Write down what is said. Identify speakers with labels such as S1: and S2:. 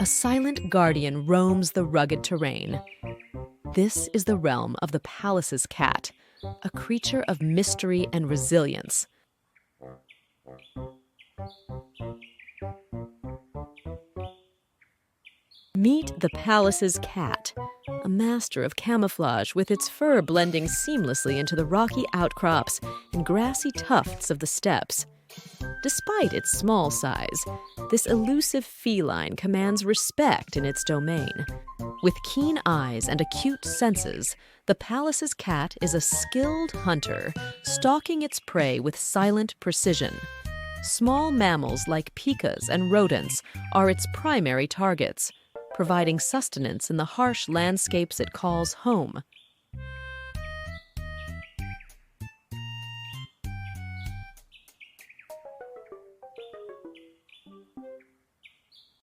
S1: silent guardian roams the rugged terrain. This is the realm of the Pallas's cat, a creature of mystery and resilience. Meet the Pallas's cat, a master of camouflage with its fur blending seamlessly into the rocky outcrops and grassy tufts of the steppes. Despite its small size, this elusive feline commands respect in its domain. With keen eyes and acute senses, the Pallas's cat is a skilled hunter, stalking its prey with silent precision. Small mammals like pikas and rodents are its primary targets, providing sustenance in the harsh landscapes it calls home.